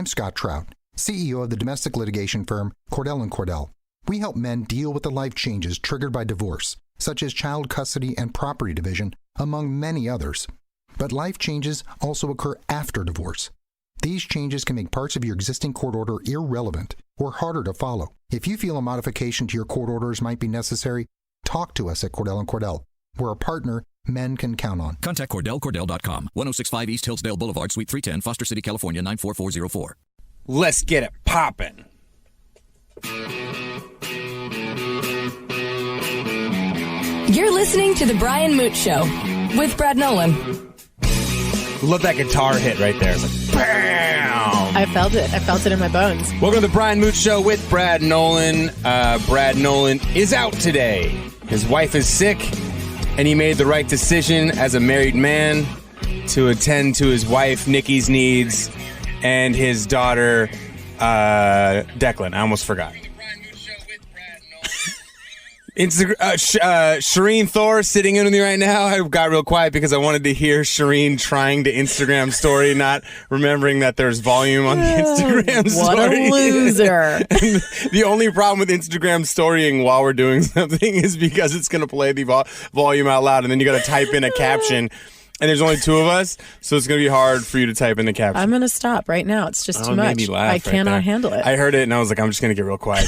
I'm Scott Trout, CEO of the domestic litigation firm Cordell & Cordell. We help men deal with the life changes triggered by divorce, such as child custody and property division, among many others. But life changes also occur after divorce. These changes can make parts of your existing court order irrelevant or harder to follow. If you feel a modification to your court orders might be necessary, talk to us at Cordell & Cordell. We're a partner men can count on. Contact CordellCordell.com, 1065 East Hillsdale Boulevard, Suite 310, Foster City, California, 94404. Let's get it poppin'. You're listening to The Brian Moote Show with Brad Nolan. Love that guitar hit right there. It's like, bam! I felt it. I felt it in my bones. Welcome to the Brian Moote Show with Brad Nolan. Brad Nolan is out today. His wife is sick, and he made the right decision as a married man to attend to his wife, Nikki's needs, and his daughter, Declan. I almost forgot. Shereen Thor sitting in with me right now. I got real quiet because I wanted to hear Shereen trying to Instagram story, not remembering that there's volume on the Instagram story. What a loser. The only problem with Instagram storying while we're doing something is because it's going to play the volume out loud, and then you got to type in a caption. And there's only two of us, so it's going to be hard for you to type in the caption. I'm going to stop right now. It's just too much. Made me laugh I cannot handle it. I heard it, and I was like, I'm just going to get real quiet.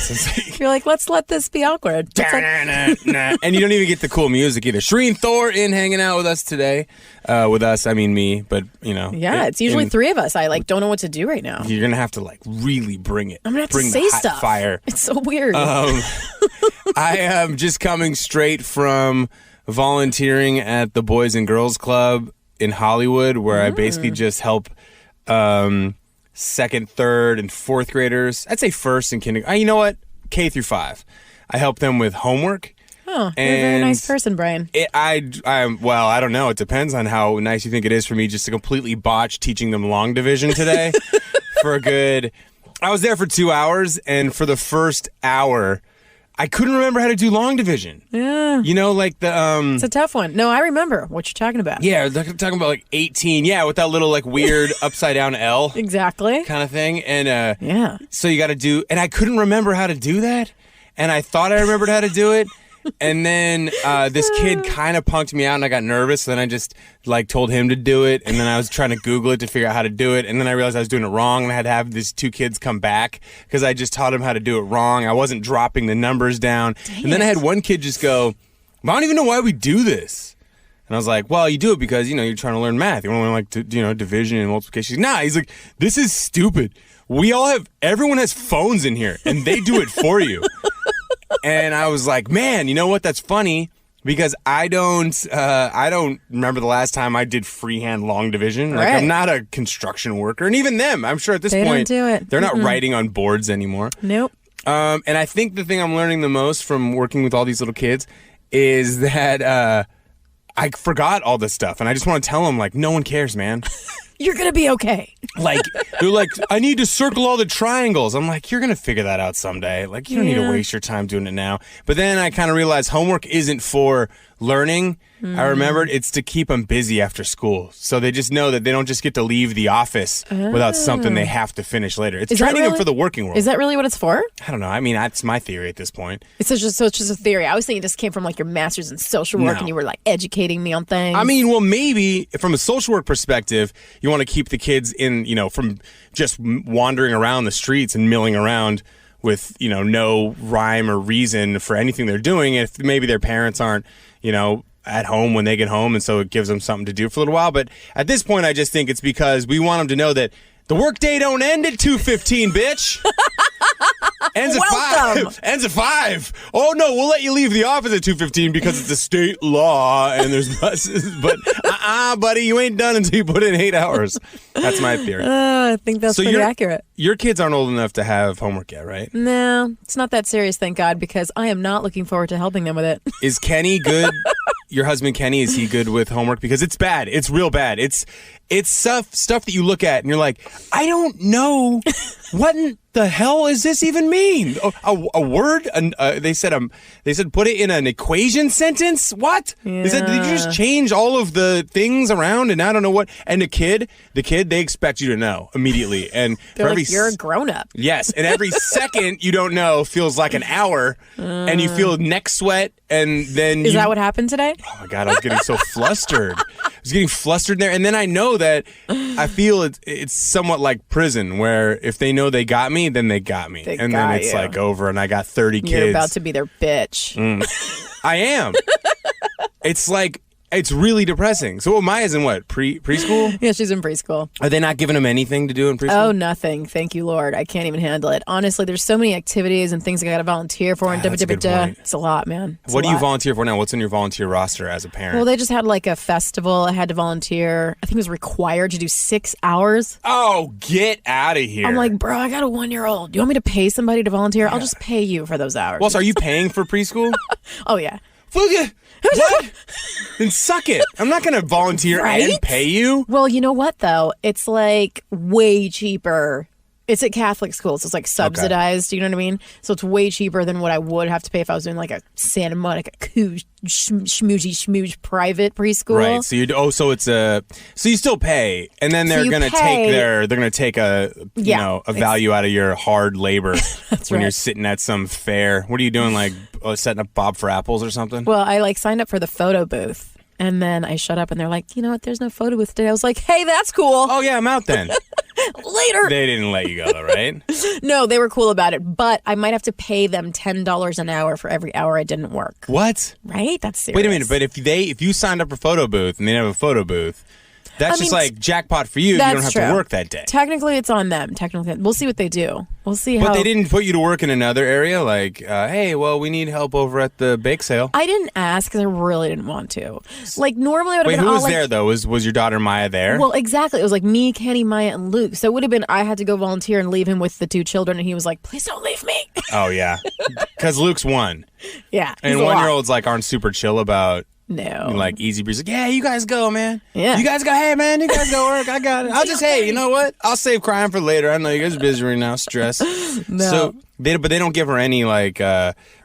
You're like, let's let this be awkward. And you don't even get the cool music either. Shereen Thor hanging out with us today. With us, I mean me, but, you know. Yeah, it's usually three of us. I, don't know what to do right now. You're going to have to, really bring it. I'm going to have to say stuff. Fire. It's so weird. I am just coming straight from volunteering at the Boys and Girls Club in Hollywood, where I basically just help second, third, and fourth graders. I'd say first and kindergarten. You know what? K through 5. I help them with homework. Oh, you're a very nice person, Brian. Well, I don't know. It depends on how nice you think it is for me just to completely botch teaching them long division today. I was there for 2 hours, and for the first hour, I couldn't remember how to do long division. Yeah. You know, it's a tough one. No, I remember what you're talking about. Yeah, they're talking about 18. Yeah, with that little weird upside down L. Exactly. Kind of thing. And yeah. So you got to do, and I couldn't remember how to do that. And I thought I remembered how to do it. And then this kid kind of punked me out, and I got nervous. So then I just told him to do it, and then I was trying to Google it to figure out how to do it, and then I realized I was doing it wrong, and I had to have these two kids come back because I just taught them how to do it wrong. I wasn't dropping the numbers down. Dang and then it. I had one kid just go, I don't even know why we do this. And I was like, well, you do it because, you're trying to learn math. You want to learn, division and multiplication. Nah, he's like, this is stupid. Everyone has phones in here, and they do it for you. And I was like, man, you know what? That's funny because I don't remember the last time I did freehand long division. Right. I'm not a construction worker, and even them, I'm sure at this point, don't do it. They're not writing on boards anymore. Nope. And I think the thing I'm learning the most from working with all these little kids is that I forgot all this stuff, and I just want to tell them no one cares, man. You're going to be okay. They're like, I need to circle all the triangles. I'm like, you're going to figure that out someday. You don't need to waste your time doing it now. But then I kind of realized homework isn't for learning. I remembered it's to keep them busy after school. So they just know that they don't just get to leave the office without something they have to finish later. It's training them for the working world. Is that really what it's for? I don't know. I mean, that's my theory at this point. It's just a theory. I was thinking it just came from your master's in social work and you were educating me on things. I mean, well, maybe from a social work perspective, you want to keep the kids in, from just wandering around the streets and milling around with, no rhyme or reason for anything they're doing. If maybe their parents aren't, at home when they get home, and so it gives them something to do for a little while. But at this point, I just think it's because we want them to know that the workday don't end at 2:15, bitch. Ends at 5. Ends at 5. Oh no, we'll let you leave the office at 2:15 because it's a state law and there's buses. But buddy, you ain't done until you put in 8 hours. That's my theory. I think that's pretty accurate. Your kids aren't old enough to have homework yet, right? No, it's not that serious, thank God, because I am not looking forward to helping them with it. Is Kenny good? Your husband Kenny, is he good with homework? Because it's bad. It's real bad. It's stuff that you look at and you're like, I don't know what the hell does this even mean? A word? They said put it in an equation sentence? What? Yeah. Did you just change all of the things around and I don't know what? And the kid, they expect you to know immediately. And They're like, you're a grown-up. Yes, and every second you don't know feels like an hour, and you feel neck sweat, and then Is that what happened today? Oh my God, I was getting so flustered. I was getting flustered there, and then I know that I feel it's somewhat like prison, where if they know they got me, then they got me, and then it's like over, and I got 30 kids. You're about to be their bitch. I am. It's like. It's really depressing. So Maya's in what? Preschool? Yeah, she's in preschool. Are they not giving them anything to do in preschool? Oh, nothing. Thank you, Lord. I can't even handle it. Honestly, there's so many activities and things I got to volunteer for. And that's a good point. It's a lot, man. What do you volunteer for now? What's in your volunteer roster as a parent? Well, they just had like a festival. I had to volunteer. I think it was required to do 6 hours. Oh, get out of here. I'm like, bro, I got a 1-year-old. You want me to pay somebody to volunteer? I'll just pay you for those hours. Well, so are you paying for preschool? Oh, yeah. What? Then suck it. I'm not going to volunteer and pay you. Well, you know what, though? It's like way cheaper. It's at Catholic schools, so it's like subsidized. Okay. You know what I mean? So it's way cheaper than what I would have to pay if I was doing like a Santa Monica schmoozy private preschool. Right. So it's so you still pay, and then they're going to take a value out of your hard labor when you're sitting at some fair. What are you doing? Like setting up Bob for Apples or something? Well, I signed up for the photo booth. And then I shut up and they're like, you know what? There's no photo booth today. I was like, hey, that's cool. Oh, yeah, I'm out then. Later. They didn't let you go, though, right? No, they were cool about it. But I might have to pay them $10 an hour for every hour I didn't work. What? Right? That's serious. Wait a minute. But if you signed up for photo booth and they have a photo booth, that's just like jackpot for you. You don't have to work that day. Technically, it's on them. Technically, we'll see what they do. We'll see how. But they didn't put you to work in another area? Like, hey, well, we need help over at the bake sale. I didn't ask because I really didn't want to. Like, normally I would have been who was there, though? Was your daughter Maya there? Well, exactly. It was like me, Kenny, Maya, and Luke. So it would have been I had to go volunteer and leave him with the 2 children, and he was like, please don't leave me. Oh, yeah. Because Luke's 1. Yeah. And 1-year-olds aren't super chill about... No. Like easy breeze. Like, yeah, you guys go, man. Yeah. You guys go, hey, man, you guys go work. I got it. I'll just, hey, you know what? I'll save crying for later. I know you guys are busy right now. Stress. No. So, they don't give her any, like,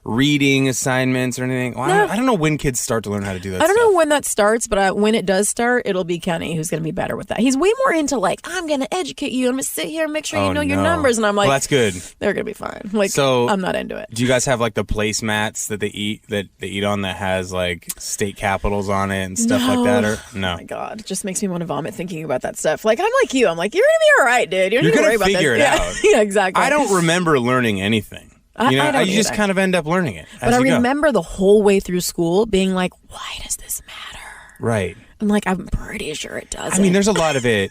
reading assignments or anything. Well, no. I don't know when kids start to learn how to do that I don't know when that starts, but when it does start, it'll be Kenny who's going to be better with that. He's way more into, like, I'm going to educate you. I'm going to sit here and make sure you know your numbers. And I'm like, well, that's good. They're going to be fine. Like, so, I'm not into it. Do you guys have, like, the placemats that they eat on that has, like, state capitals on it and stuff like that? Or no? Oh, my God. It just makes me want to vomit thinking about that stuff. Like, I'm like you. I'm like, you're going to be all right, dude. You don't need to worry about this. You're going to figure it out. Yeah, exactly. I don't remember learning anything. You just kind of end up learning it. But I remember the whole way through school being like, why does this matter? Right. I'm like, I'm pretty sure it doesn't. I mean, there's a lot of it.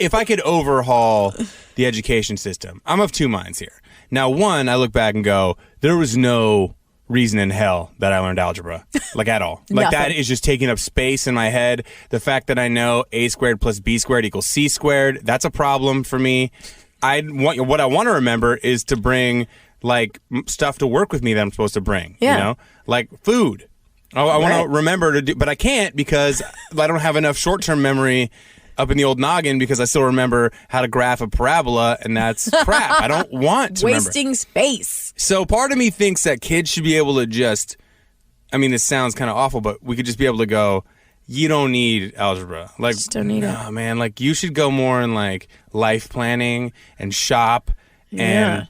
If I could overhaul the education system, I'm of 2 minds here. Now, one, I look back and go, there was no reason in hell that I learned algebra, like at all. Like that is just taking up space in my head. The fact that I know a squared plus b squared equals c squared, that's a problem for me. What I want to remember is to bring like stuff to work with me that I'm supposed to bring, you know, like food. I want to remember to do, but I can't because I don't have enough short-term memory up in the old noggin because I still remember how to graph a parabola, and that's crap. I don't want to wasting space. So part of me thinks that kids should be able to just, I mean, this sounds kind of awful, but we could just be able to go, you don't need algebra. Like, just don't need it. Man, like you should go more in like life planning and shop and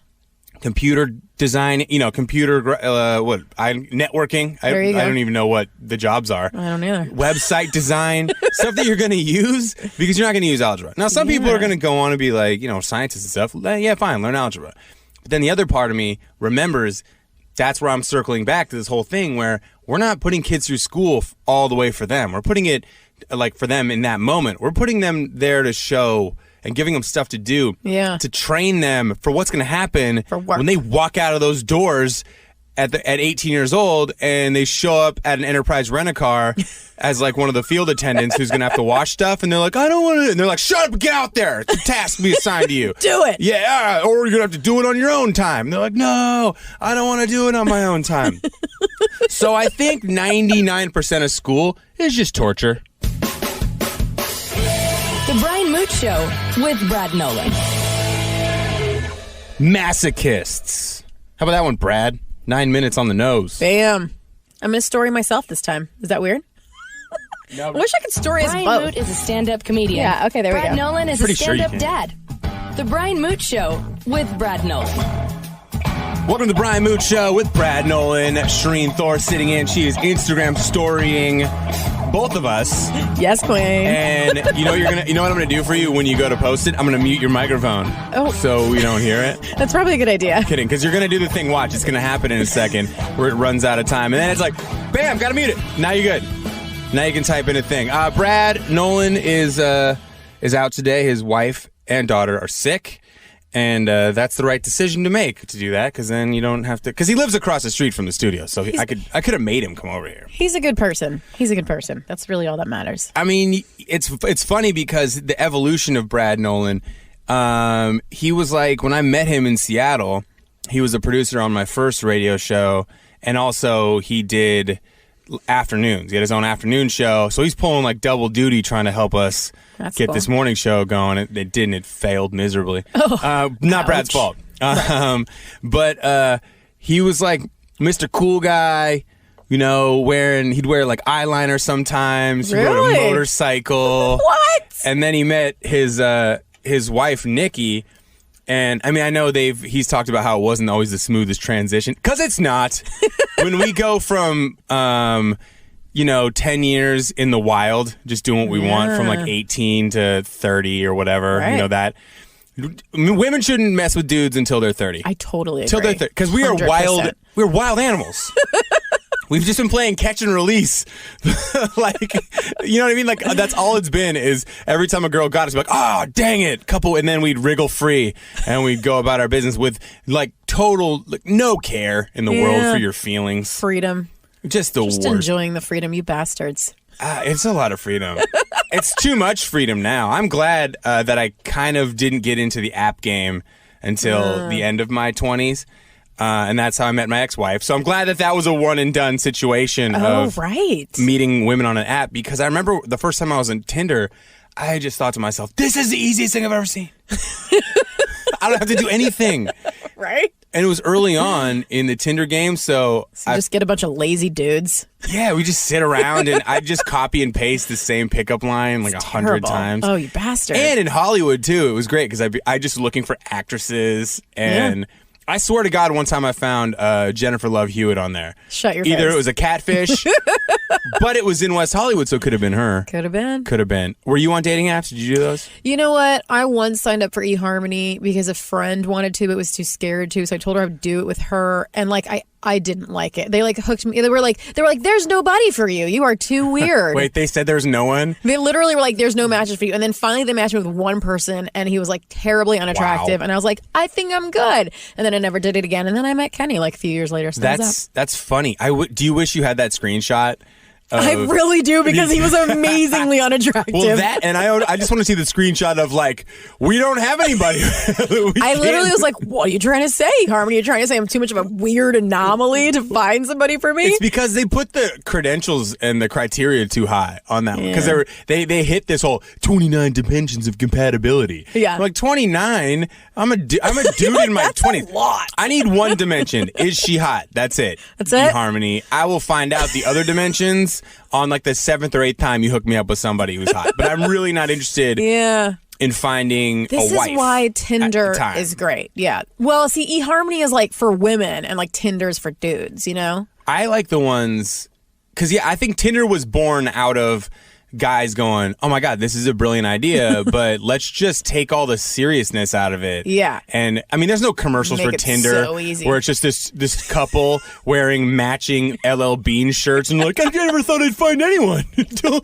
computer design, networking. I don't even know what the jobs are. I don't either. Website design, stuff that you're going to use because you're not going to use algebra. Now, some people are going to go on and be like, scientists and stuff. Yeah, fine, learn algebra. But then the other part of me remembers that's where I'm circling back to this whole thing where we're not putting kids through school all the way for them. We're putting it like for them in that moment. We're putting them there to show and giving them stuff to do to train them for what's going to happen when they walk out of those doors at 18 years old and they show up at an Enterprise rent-a-car as like one of the field attendants who's going to have to wash stuff, and they're like, I don't want to, and they're like, shut up and get out there. It's a task to be assigned to you. Do it. Yeah, or you're going to have to do it on your own time. And they're like, no, I don't want to do it on my own time. So I think 99% of school is just torture. The Brian Moote Show with Brad Nolan. Masochists. How about that one, Brad? 9 minutes on the nose. Bam. I'm going to story myself this time. Is that weird? No, I wish I could story us Brian both. Moote is a stand-up comedian. Yeah, okay, there we Brad go. Nolan is Pretty a sure you stand-up dad. The Brian Moote Show with Brad Nolan. Welcome to the Brian Moote Show with Brad Nolan. Shereen Thor sitting in. She is Instagram storying both of us. Yes, queen. And you know what I'm gonna do for you when you go to post it? I'm gonna mute your microphone. Oh. So we don't hear it. That's probably a good idea. Kidding, because you're gonna do the thing. Watch, it's gonna happen in a second where it runs out of time, and then it's like, bam, gotta mute it. Now you're good. Now you can type in a thing. Brad Nolan is out today. His wife and daughter are sick, and that's the right decision to make to do that, because then you don't have to. Because he lives across the street from the studio, so I could have made him come over here. He's a good person. That's really all that matters. I mean, it's funny because the evolution of Brad Nolan. He was like, when I met him in Seattle, he was a producer on my first radio show, and also he did afternoons. He had his own afternoon show, so he's pulling like double duty trying to help us get cool. this morning show going. It didn't. It failed miserably. Not ouch. Brad's fault. But he was like Mr. Cool Guy, you know, he'd wear like eyeliner sometimes. He rode a Really? motorcycle. What? And then he met his wife Nikki. And I mean, I know he's talked about how it wasn't always the smoothest transition, because it's not. When we go from 10 years in the wild, just doing what we want, from like 18 to 30 or whatever, Right. you know that. Women shouldn't mess with dudes until they're 30. I totally agree. Until they're 30, because we are 100%. wild. We're wild animals. We've just been playing catch and release. Like, you know what I mean? Like, that's all it's been, is every time a girl got us, like, oh, dang it, and then we'd wriggle free and we'd go about our business with like total, like, no care in the world for your feelings. Freedom. Just the Just worst. enjoying the freedom, you bastards. It's a lot of freedom. It's too much freedom now. I'm glad that I kind of didn't get into the app game until the end of my 20s. And that's how I met my ex-wife. So I'm glad that was a one-and-done situation of meeting women on an app, because I remember the first time I was on Tinder, I just thought to myself, this is the easiest thing I've ever seen. I don't have to do anything. Right? And it was early on in the Tinder game, so you just get a bunch of lazy dudes. Yeah, we just sit around and I just copy and paste the same pickup line like 100 times. Oh, you bastard. And in Hollywood, too, it was great, because I just looking for actresses, and I swear to God, one time I found Jennifer Love Hewitt on there. Shut your face. Either it was a catfish, but it was in West Hollywood, so it could have been her. Could have been. Could have been. Were you on dating apps? Did you do those? You know what? I once signed up for eHarmony because a friend wanted to, but was too scared to. So I told her I would do it with her, and like I didn't like it. They like hooked me. They were like, there's nobody for you. You are too weird. Wait, they said there's no one? They literally were like, there's no matches for you. And then finally they matched me with one person, and he was like terribly unattractive. Wow. And I was like, I think I'm good. And then I never did it again. And then I met Kenny like a few years later. So That's funny. Do you wish you had that screenshot? I really do, because he was amazingly unattractive. Well, that, and I just want to see the screenshot of like, we don't have anybody. I literally was like, what are you trying to say, Harmony? You're trying to say I'm too much of a weird anomaly to find somebody for me? It's because they put the credentials and the criteria too high on that one. Because they hit this whole 29 dimensions of compatibility. Yeah. I'm like, 29? I'm a dude in my 20s. A lot. I need one dimension. Is she hot? That's it. That's it? Harmony. I will find out the other dimensions on like the 7th or 8th time you hook me up with somebody who's hot. But I'm really not interested in finding a wife. This is why Tinder is great. Yeah. Well, see, eHarmony is like for women, and like Tinder's for dudes, you know? I like the ones, because I think Tinder was born out of guys going, oh my God, this is a brilliant idea, but let's just take all the seriousness out of it. Yeah. And I mean, there's no commercials for Tinder so easy. where it's just this couple wearing matching LL Bean shirts and like, I never thought I'd find anyone until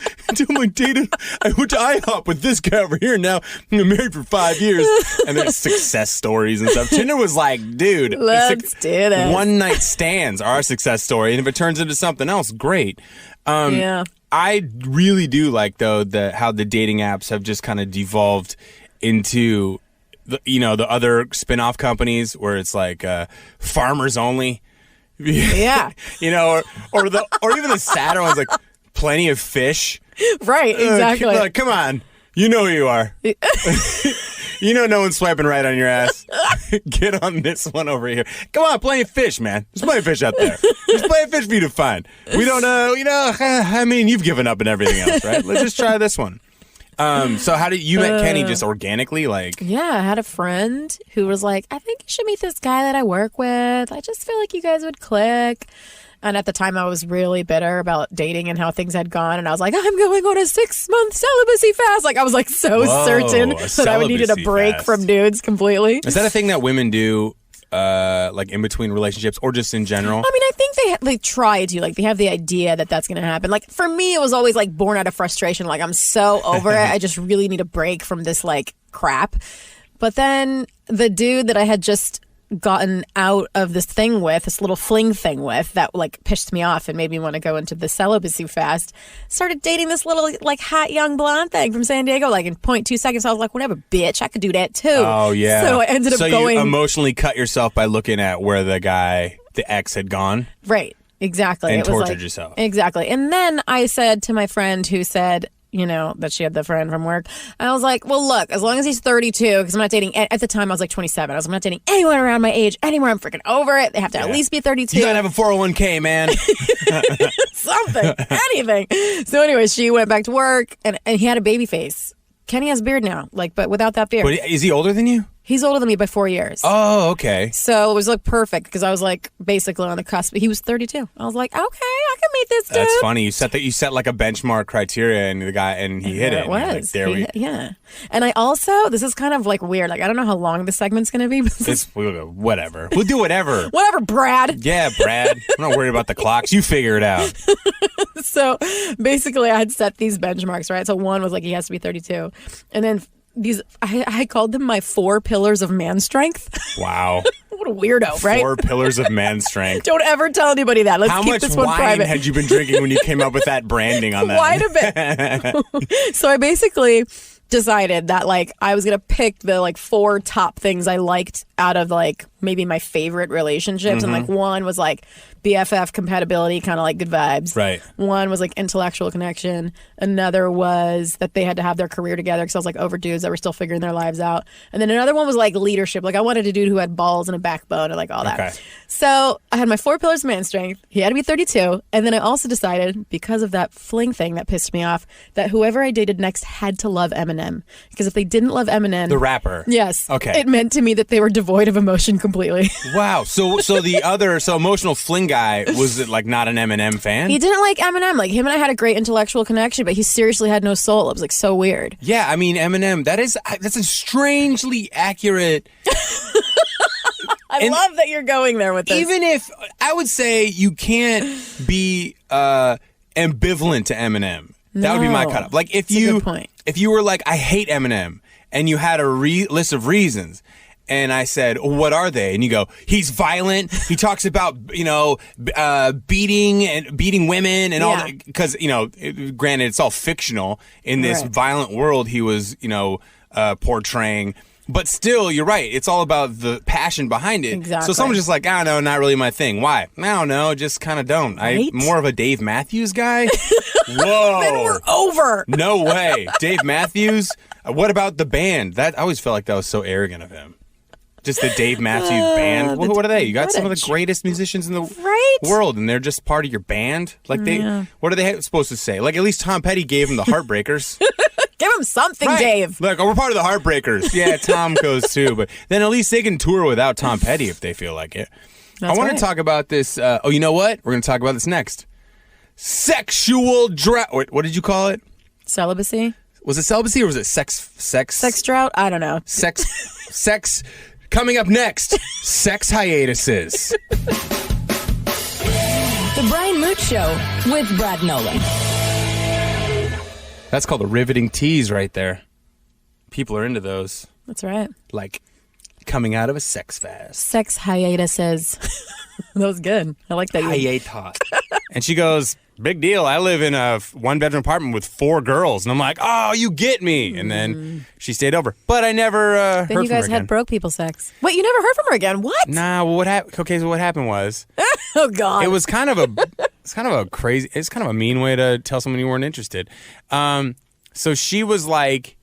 I dated. I went to IHOP with this guy over here, and now I'm married for 5 years. And there's success stories and stuff. Tinder was like, dude, Let's do this. One night stands are our success story, and if it turns into something else, great. I really do like, though, how the dating apps have just kind of devolved into the other spin-off companies where it's like farmers only. Yeah. or even the sadder ones, like Plenty of Fish. Right, exactly. Like, come on. You know who you are. You know no one's swiping right on your ass. Get on this one over here. Come on, plenty of fish, man. There's plenty of fish out there. There's plenty of fish for you to find. We don't know, I mean, you've given up and everything else, right? Let's just try this one. So how did you met Kenny just organically? Like, yeah, I had a friend who was like, I think you should meet this guy that I work with. I just feel like you guys would click. And at the time, I was really bitter about dating and how things had gone. And I was like, I'm going on a 6-month celibacy fast. Like, I was like so certain that I needed a break from dudes completely. Is that a thing that women do, like in between relationships or just in general? I mean, I think they try to. Like, they have the idea that that's going to happen. Like, for me, it was always like born out of frustration. Like, I'm so over it. I just really need a break from this like crap. But then the dude that I had just gotten out of this little fling thing with that like pissed me off and made me want to go into the celibacy fast, started dating this little like hot young blonde thing from San Diego. Like in 0.2 seconds, I was like, whatever, bitch, I could do that too. Oh yeah. So I ended up going. You emotionally cut yourself by looking at where the ex had gone. Right. Exactly. And it was tortured yourself. Exactly. And then I said to my friend who said, that she had the friend from work. I was like, well, look, as long as he's 32, because I'm not dating, at the time I was like 27. I was like, I'm not dating anyone around my age anymore. I'm freaking over it. They have to at least be 32. You gotta have a 401k, man. Something, anything. So anyway, she went back to work and he had a baby face. Kenny has a beard now, but without that beard. But is he older than you? He's older than me by 4 years. Oh, okay. So it was like perfect because I was like basically on the cusp. He was 32. I was like, okay, I can meet this dude. That's funny. You set like a benchmark criteria, and he hit it. It was. Like, there we. Yeah. And I also, this is kind of like weird. Like I don't know how long this segment's gonna be. But we'll go, whatever. We'll do whatever. Whatever, Brad. Yeah, Brad. I'm not worried about the clocks. You figure it out. So basically, I had set these benchmarks, right? So one was like he has to be 32, and then these I called them my 4 pillars of man strength. Wow. What a weirdo, right? 4 pillars of man strength. Don't ever tell anybody that. Let's keep this one private. How much wine had you been drinking when you came up with that branding on that? Quite a bit. So I basically decided that like I was gonna pick the like 4 top things I liked out of like maybe my favorite relationships, and like one was like BFF compatibility, kind of like good vibes. Right. One was like intellectual connection. Another was that they had to have their career together because I was like over dudes that were still figuring their lives out. And then another one was like leadership. Like I wanted a dude who had balls and a backbone and like all that. Okay. So I had my 4 pillars of man strength. He had to be 32. And then I also decided, because of that fling thing that pissed me off, that whoever I dated next had to love Eminem. Because if they didn't love Eminem, the rapper. Yes. Okay. It meant to me that they were devoid of emotion completely. Wow. So emotional fling guy was like not an Eminem fan? He didn't like Eminem. Like him and I had a great intellectual connection, but he seriously had no soul. It was like so weird. Yeah, I mean Eminem. That's a strangely accurate. I love that you're going there with this. Even if I would say you can't be ambivalent to Eminem. That would be my cutoff. Like if you were like, I hate Eminem, and you had a list of reasons. And I said, what are they? And you go, he's violent. He talks about, beating women and all that. Because, granted, it's all fictional in this violent world he was, portraying. But still, you're right. It's all about the passion behind it. Exactly. So someone's just like, I don't know, not really my thing. Why? I don't know, just kind of don't. Right? I'm more of a Dave Matthews guy. Whoa. Then we're over. No way. Dave Matthews? What about the band? I always felt like that was so arrogant of him. Just the Dave Matthews Band. What are they? You got some of the greatest musicians in the world, and they're just part of your band? Like what are they supposed to say? Like at least Tom Petty gave them the Heartbreakers. Give him something, Dave. Look, we're part of the Heartbreakers. Yeah, Tom goes too, but then at least they can tour without Tom Petty if they feel like it. I want to talk about this. You know what? We're going to talk about this next. Sexual drought. What did you call it? Celibacy. Was it celibacy or was it sex? Sex drought? I don't know. Sex. Coming up next, sex hiatuses. The Brian Moote Show with Brad Nolan. That's called a riveting tease right there. People are into those. That's right. Like coming out of a sex fast. Sex hiatuses. That was good. I like that. Hiatus. And she goes, big deal. I live in a 1-bedroom apartment with 4 girls. And I'm like, oh, you get me. And then she stayed over. But I never heard from her again. Then you guys had broke people sex. Wait, you never heard from her again? What? Nah, well, what happened? Okay, so what happened was... Oh, God. It was kind of a mean way to tell someone you weren't interested. So she was like,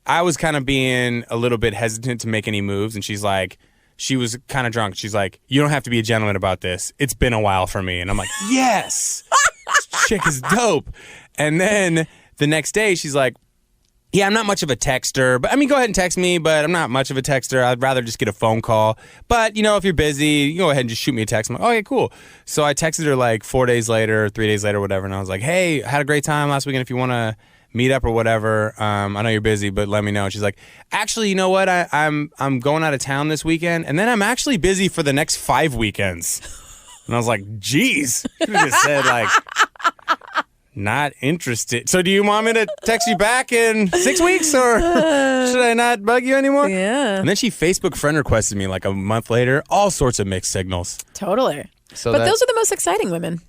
I was kind of being a little bit hesitant to make any moves, and she's like, she was kind of drunk. She's like, you don't have to be a gentleman about this. It's been a while for me. And I'm like, yes, this chick is dope. And then the next day, she's like, yeah, I'm not much of a texter. But I mean, go ahead and text me, but I'm not much of a texter. I'd rather just get a phone call. But, if you're busy, you go ahead and just shoot me a text. I'm like, okay, cool. So I texted her like 4 days later, 3 days later, whatever. And I was like, hey, I had a great time last weekend. If you want to meet up or whatever, I know you're busy, but let me know. And she's like, actually, you know what? I'm going out of town this weekend. And then I'm actually busy for the next 5 weekends. And I was like, geez. You just said like... Not interested. So do you want me to text you back in 6 weeks, or should I not bug you anymore? Yeah. And then she Facebook friend requested me like a month later. All sorts of mixed signals. Totally. So but those are the most exciting women.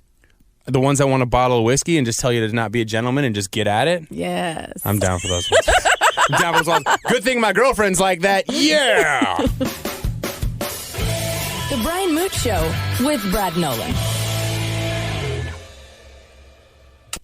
The ones that want a bottle of whiskey and just tell you to not be a gentleman and just get at it? Yes. I'm down for those ones. I'm down for those ones. Good thing my girlfriend's like that. Yeah. The Brian Moote Show with Brad Nolan.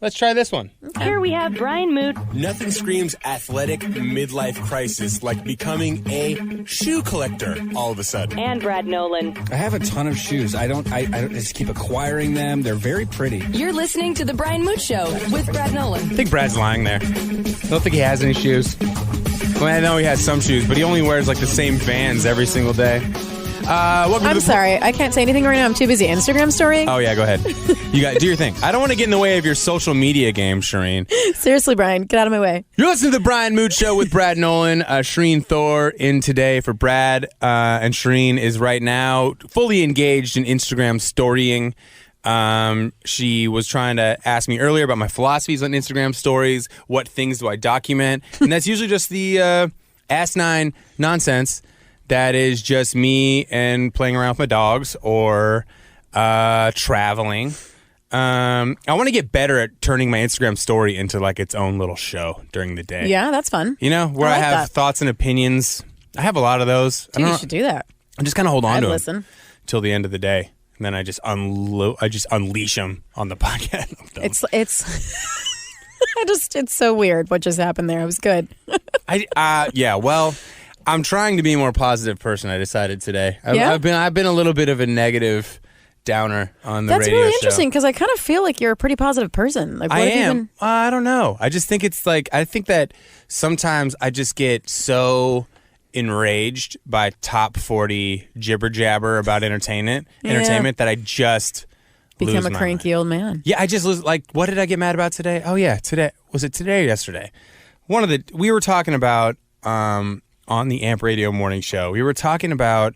Let's try this one. Here we have Brian Moote. Nothing screams athletic midlife crisis like becoming a shoe collector all of a sudden. And Brad Nolan. I have a ton of shoes. I just keep acquiring them. They're very pretty. You're listening to The Brian Moote Show with Brad Nolan. I think Brad's lying there. I don't think he has any shoes. Well, I know he has some shoes, but he only wears like the same Vans every single day. I'm sorry. I can't say anything right now. I'm too busy Instagram storying. Oh, yeah, go ahead. You got do your thing. I don't want to get in the way of your social media game, Shereen. Seriously, Brian, get out of my way. You're listening to the Brian Moote Show with Brad Nolan. Shereen Thor in today for Brad. And Shereen is right now fully engaged in Instagram storying. She was trying to ask me earlier about my philosophies on Instagram stories. What things do I document? And that's usually just the asinine nonsense. That is just me and playing around with my dogs or traveling. I want to get better at turning my Instagram story into like its own little show during the day. Yeah, that's fun. Where I have thoughts and opinions. I have a lot of those. Dude, you should do that. I just kind of hold on to them till the end of the day, and then I just unleash them on the podcast. It's so weird what just happened there. It was good. Well, I'm trying to be a more positive person. I decided today. I've been a little bit of a negative downer on the radio show. That's really interesting because I kind of feel like you're a pretty positive person. Like, I am. I don't know. I just think it's like I think that sometimes I just get so enraged by top 40 jibber jabber about entertainment that I just become a my cranky mind. old man. Yeah, I just was like, what did I get mad about today? Oh yeah, today. Was it today or yesterday? We were talking about on the Amp Radio morning show. We were talking about,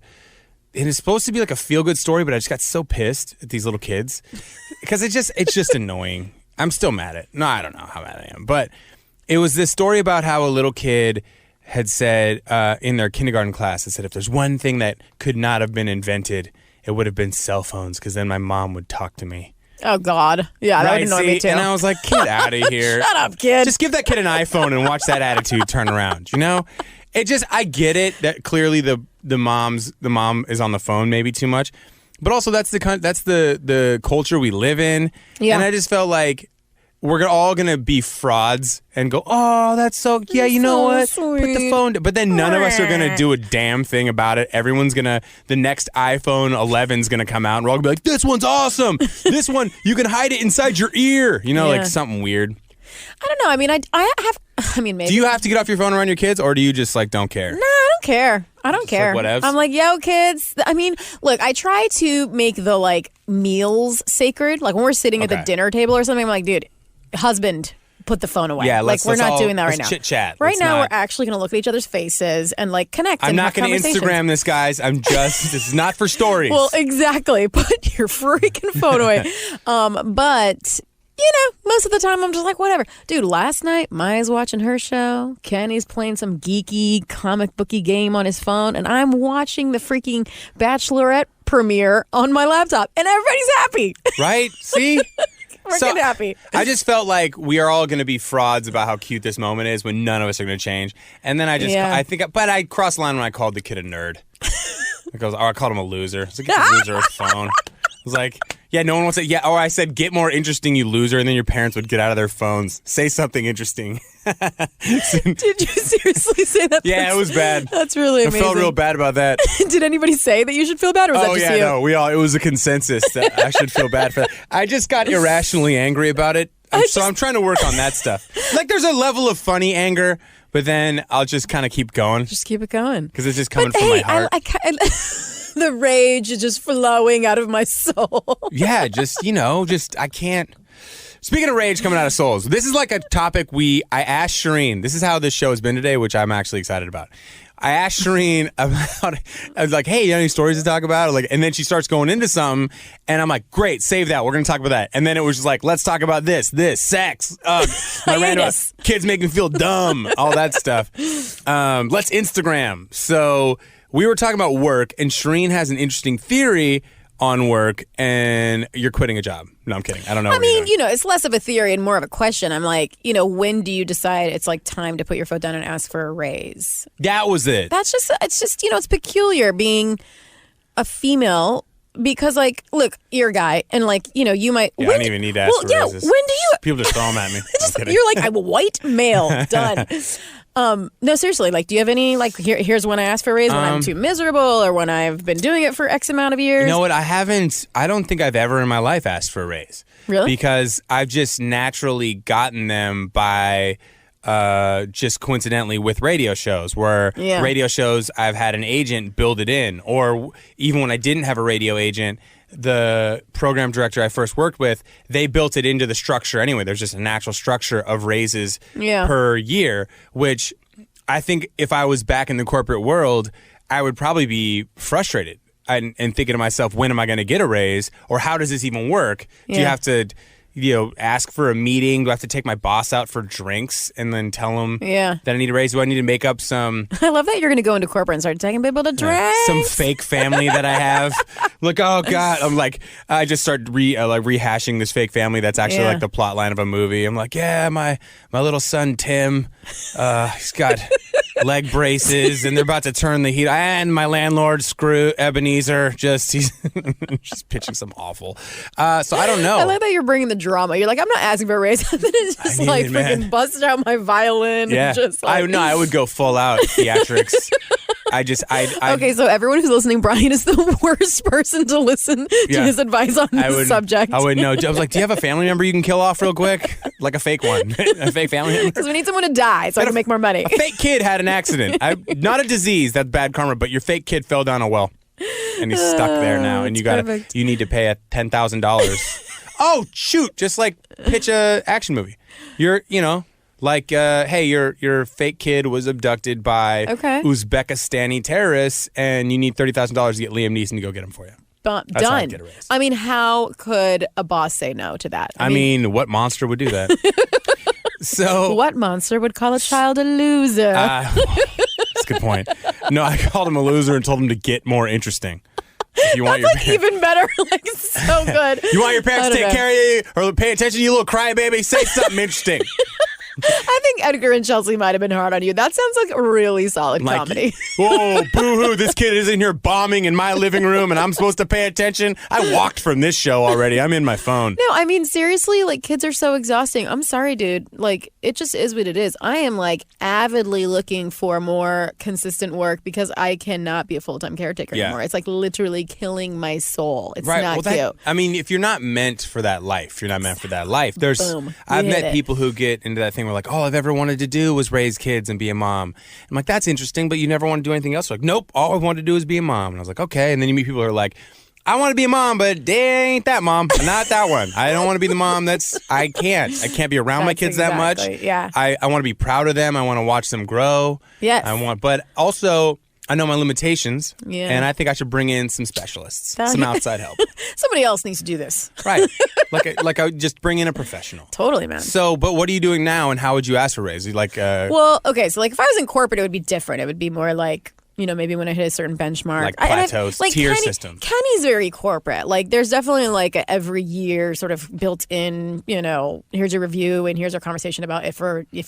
and it's supposed to be like a feel-good story, but I just got so pissed at these little kids because it's just annoying. I'm still mad at it. No, I don't know how mad I am. But it was this story about how a little kid had said in their kindergarten class, it said, if there's one thing that could not have been invented, it would have been cell phones because then my mom would talk to me. Oh, God. Yeah, that would annoy me, too. And I was like, get out of here. Shut up, kid. Just give that kid an iPhone and watch that attitude turn around, I get it that clearly the mom is on the phone maybe too much, but also that's the culture we live in. Yeah. And I just felt like we're all gonna be frauds and go, oh, that's so yeah, you know what? Sweet. Put the phone down. But then none of us are gonna do a damn thing about it. Everyone's the next iPhone 11's gonna come out and we're all gonna be like, this one's awesome. This one you can hide it inside your ear. Like something weird. I don't know. I mean, maybe. Do you have to get off your phone around your kids, or do you just don't care? No, I don't care. I don't care. Like, whatevs? I'm like, yo, kids. I mean, look, I try to make the meals sacred. Like when we're sitting at the dinner table or something, I'm like, dude, husband, put the phone away. Yeah, we're not doing that right now. Chit chat. Right now, we're actually going to look at each other's faces and connect. I'm not going to Instagram this, guys. This is not for stories. Well, exactly. Put your freaking phone away. But. Most of the time I'm just like, whatever. Dude, last night, Maya's watching her show. Kenny's playing some geeky comic booky game on his phone. And I'm watching the freaking Bachelorette premiere on my laptop. And everybody's happy. Right? See? We're happy. I just felt like we are all going to be frauds about how cute this moment is when none of us are going to change. And then but I crossed the line when I called the kid a nerd. I called him a loser. I was like, get the loser a phone. was like, yeah, no one wants to. Yeah, or I said, get more interesting, you loser, and then your parents would get out of their phones. Say something interesting. Did you seriously say that? Yeah, it was bad. That's really amazing. I felt real bad about that. Did anybody say that you should feel bad, or was that just you? No, it was a consensus that I should feel bad for that. I just got irrationally angry about it. So I'm trying to work on that stuff. Like, there's a level of funny anger, but then I'll just kind of keep going. Just keep it going. Because it's just coming from my heart. The rage is just flowing out of my soul. Yeah, I can't. Speaking of rage coming out of souls, this is like a topic I asked Shereen. This is how this show has been today, which I'm actually excited about. I asked Shereen about, I was like, hey, you have any stories to talk about? And then she starts going into something, and I'm like, great, save that. We're going to talk about that. And then it was just like, let's talk about this, sex, my random kids make me feel dumb, all that stuff. Let's Instagram. So we were talking about work, and Shereen has an interesting theory on work, and you're quitting a job. No, I'm kidding. I don't know. I mean, it's less of a theory and more of a question. I'm like, when do you decide it's like time to put your foot down and ask for a raise? That was it. It's just, it's peculiar being a female because, like, look, you're a guy, and, like, you might. Yeah, I don't even need to ask for raises. When do you? People just throw them at me. You're like, I'm a white male. Done. No, seriously, like, do you have any, like, here's when I ask for a raise, when I'm too miserable, or when I've been doing it for X amount of years? You know what? I don't think I've ever in my life asked for a raise. Really? Because I've just naturally gotten them by just coincidentally with radio shows, where radio shows, I've had an agent build it in, or even when I didn't have a radio agent, the program director I first worked with, they built it into the structure anyway. There's just a natural structure of raises per year, which I think if I was back in the corporate world, I would probably be frustrated and thinking to myself, when am I going to get a raise? Or how does this even work? Do you have to ask for a meeting? Do I have to take my boss out for drinks and then tell him that I need a raise? Do I need to make up some... I love that you're going to go into corporate and start taking people to drinks. Some fake family that I have. Like, oh, God. I'm like, I just start rehashing this fake family that's actually like the plot line of a movie. I'm like, yeah, my little son, Tim, he's got... leg braces, and they're about to turn the heat. And my landlord, screw Ebenezer, he's just pitching some awful. So I don't know. I like that you're bringing the drama. You're like, I'm not asking for a raise. And then it's just like freaking bust out my violin. Yeah. And just like... I would go full out theatrics. Okay, so everyone who's listening, Brian is the worst person to listen to his advice on this subject. I would know. I was like, do you have a family member you can kill off real quick? Like a fake one. A fake family member? Because we need someone to die so I can make more money. A fake kid had an accident. Not a disease, that's bad karma, but your fake kid fell down a well. And he's stuck there now, and you need to pay $10,000. Oh, shoot, just like pitch a action movie. Like, hey, your fake kid was abducted by Uzbekistani terrorists, and you need $30,000 to get Liam Neeson to go get him for you. Done. I mean, how could a boss say no to that? I mean, what monster would do that? So, what monster would call a child a loser? That's a good point. No, I called him a loser and told him to get more interesting. You want That's like even better. Like, so good. You want your parents to take care of you or pay attention to you, little crybaby? Say something interesting. I think Edgar and Chelsea might have been hard on you. That sounds like a really solid comedy. Whoa, boo-hoo, this kid is in here bombing in my living room and I'm supposed to pay attention? I walked from this show already. I'm in my phone. No, I mean, seriously, like, kids are so exhausting. I'm sorry, dude. Like, it just is what it is. I am, like, avidly looking for more consistent work because I cannot be a full-time caretaker anymore. It's, like, literally killing my soul. It's not cute. I mean, if you're not meant for that life, you're not meant for that life. I've met people who get into that thing where, like, all I've ever wanted to do was raise kids and be a mom. I'm like, that's interesting, but you never want to do anything else. Like, nope, all I wanted to do is be a mom. And I was like, okay. And then you meet people who are like, I want to be a mom, but they ain't that mom. Not that one. I don't want to be the mom. I can't be around my kids that much. Yeah. I want to be proud of them. I want to watch them grow. Yes. But also, I know my limitations, and I think I should bring in some specialists, some outside help. Somebody else needs to do this. Right. Like I just bring in a professional. Totally, man. So, but what are you doing now, and how would you ask for a raise? Well, okay, so like if I was in corporate, it would be different. It would be more like, maybe when I hit a certain benchmark. Like plateaus, tier system. Kenny's very corporate. Like, there's definitely like every year sort of built in, here's a review and here's our conversation about if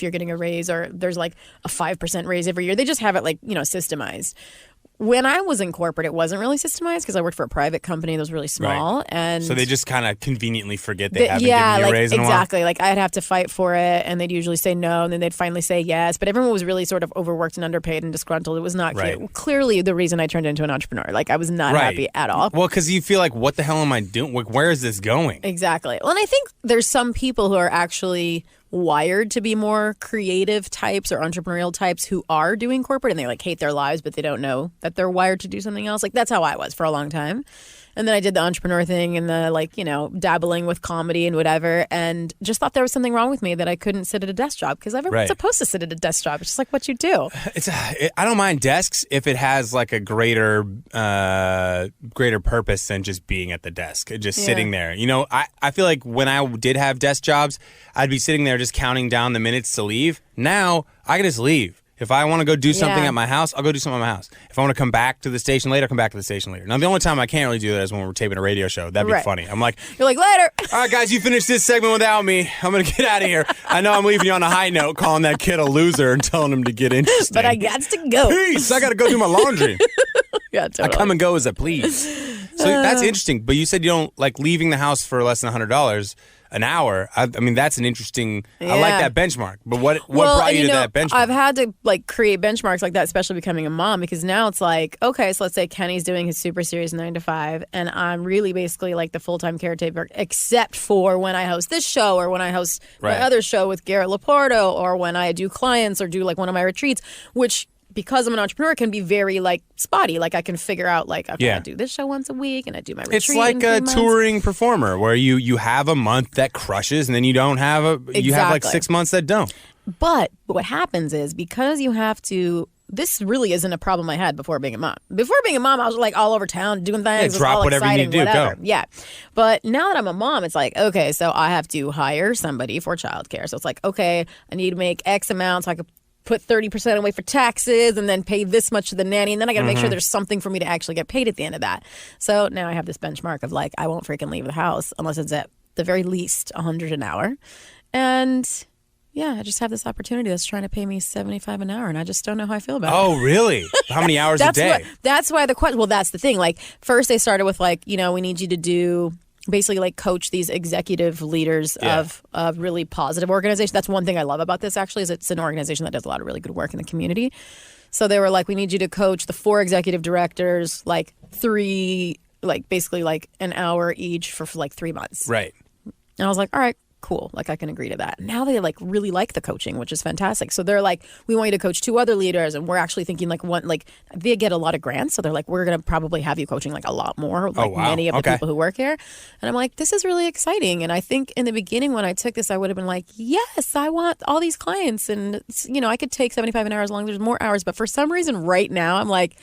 you're getting a raise, or there's like a 5% raise every year. They just have it like, systemized. when I was in corporate, it wasn't really systemized because I worked for a private company that was really small. Right. And so they just kind of conveniently forget they haven't given you a like, raise in a while? exactly. Like I'd have to fight for it, and they'd usually say no, and then they'd finally say yes. But everyone was really sort of overworked and underpaid and disgruntled. It was not clearly the reason I turned into an entrepreneur. Like I was not happy at all. Well, because you feel like, what the hell am I doing? Where is this going? Exactly. Well, and I think there's some people who are actually wired to be more creative types or entrepreneurial types who are doing corporate and they like hate their lives, but they don't know that they're wired to do something else. Like that's how I was for a long time. And then I did the entrepreneur thing and the like, you know, dabbling with comedy and whatever, and just thought there was something wrong with me that I couldn't sit at a desk job because everyone's supposed to sit at a desk job. It's just like what you do. I don't mind desks if it has like a greater purpose than just being at the desk, just sitting there. You know, I feel like when I did have desk jobs, I'd be sitting there just counting down the minutes to leave. Now I can just leave. If I want to go do something at my house, I'll go do something at my house. If I want to come back to the station later, I'll come back to the station later. Now, the only time I can't really do that is when we're taping a radio show. That'd be funny. I'm like, you're like, later. All right, guys, you finish this segment without me. I'm going to get out of here. I know I'm leaving you on a high note, calling that kid a loser and telling him to get interesting. But I got to go. Peace. I got to go do my laundry. Yeah, totally. I come and go as I please. So that's interesting. But you said you don't like leaving the house for less than $100 an hour. I mean, that's an interesting. I like that benchmark. but what brought you to that benchmark? I've had to like create benchmarks like that, especially becoming a mom, because now it's like, okay, so let's say Kenny's doing his super serious 9 to 5, and I'm really basically like the full-time caretaker, except for when I host this show or when I host my other show with Garrett Laporto, or when I do clients or do like one of my retreats, which, because I'm an entrepreneur, can be very like spotty. Like I can figure out like, okay, I do this show once a week and I do my retreat. It's like a touring performer where you have a month that crushes and then you don't have you have like 6 months that don't. But what happens is, because you have to, this really isn't a problem I had before being a mom. Before being a mom, I was like all over town doing things. Drop all whatever exciting, you need to do. Go. Yeah. But now that I'm a mom, it's like, okay, so I have to hire somebody for childcare. So it's like, okay, I need to make X amount so I could put 30% away for taxes and then pay this much to the nanny. And then I got to make sure there's something for me to actually get paid at the end of that. So now I have this benchmark of like, I won't freaking leave the house unless it's at the very least $100 an hour. And yeah, I just have this opportunity that's trying to pay me $75 an hour, and I just don't know how I feel about it. Oh, really? How many hours a day? That's why the question, well, that's the thing. Like first they started with like, you know, we need you to do basically like coach these executive leaders of really positive organizations. That's one thing I love about this actually, is it's an organization that does a lot of really good work in the community. So they were like, we need you to coach the 4 executive directors, like 3, like basically like an hour each for like 3 months. Right. And I was like, all right, cool. Like I can agree to that. Now they like really like the coaching, which is fantastic. So they're like, we want you to coach 2 other leaders, and we're actually thinking like one, like they get a lot of grants, so they're like, we're gonna probably have you coaching like a lot more, like many of the people who work here. And I'm like, this is really exciting. And I think in the beginning when I took this, I would have been like, yes, I want all these clients, and you know, I could take 75 an hour as long as there's more hours. But for some reason, right now, I'm like,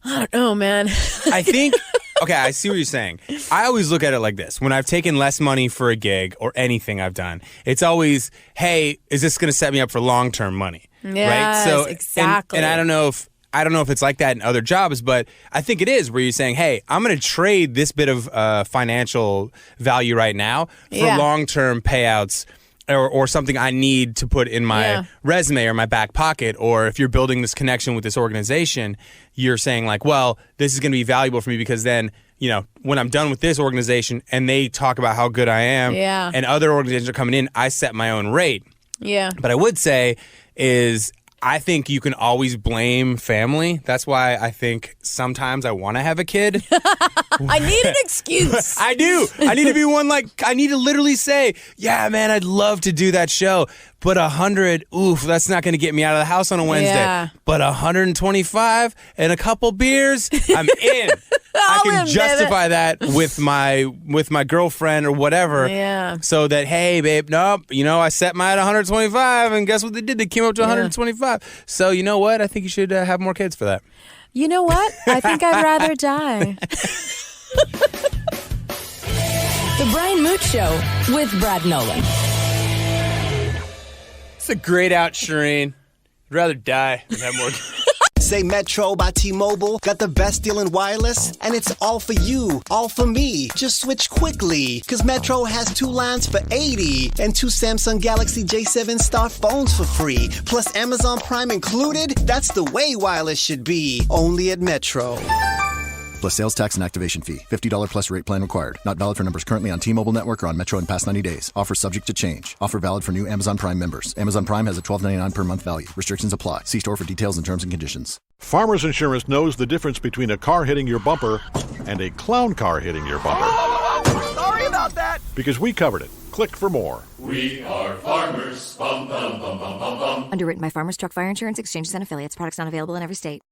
I don't know, man. I think. Okay, I see what you're saying. I always look at it like this. When I've taken less money for a gig or anything I've done, it's always, hey, is this going to set me up for long-term money? Yes, right? So, exactly. And I don't know if it's like that in other jobs, but I think it is, where you're saying, hey, I'm going to trade this bit of financial value right now for long-term payouts. Or something I need to put in my resume or my back pocket. Or if you're building this connection with this organization, you're saying like, well, this is going to be valuable for me because then, you know, when I'm done with this organization and they talk about how good I am and other organizations are coming in, I set my own rate. Yeah. But I would say is I think you can always blame family. That's why I think sometimes I want to have a kid. I need an excuse. I do. I need to be one like, I need to literally say, yeah, man, I'd love to do that show. But 100, oof, that's not going to get me out of the house on a Wednesday. Yeah. But 125 and a couple beers, I'm in. I can justify that with my girlfriend or whatever. Yeah. So that, hey, babe, nope, you know, I set mine at 125, and guess what they did? They came up to 125. So you know what? I think you should have more kids for that. You know what? I think I'd rather die. The Brian Moote Show with Brad Nolan. It's a great out, Shereen. I'd rather die than have more kids. Say Metro by T-Mobile got the best deal in wireless, and it's all for you, all for me. Just switch quickly, cause Metro has 2 lines for $80 and 2 Samsung Galaxy J7 Star phones for free. Plus Amazon Prime included. That's the way wireless should be. Only at Metro. Plus sales tax and activation fee. $50 plus rate plan required. Not valid for numbers currently on T-Mobile network or on Metro in past 90 days. Offer subject to change. Offer valid for new Amazon Prime members. Amazon Prime has a $12.99 per month value. Restrictions apply. See store for details and terms and conditions. Farmers Insurance knows the difference between a car hitting your bumper and a clown car hitting your bumper. Sorry about that. Because we covered it. Click for more. We are farmers. Bum, bum, bum, bum, bum, bum. Underwritten by Farmers Truck Fire Insurance Exchanges and Affiliates. Products not available in every state.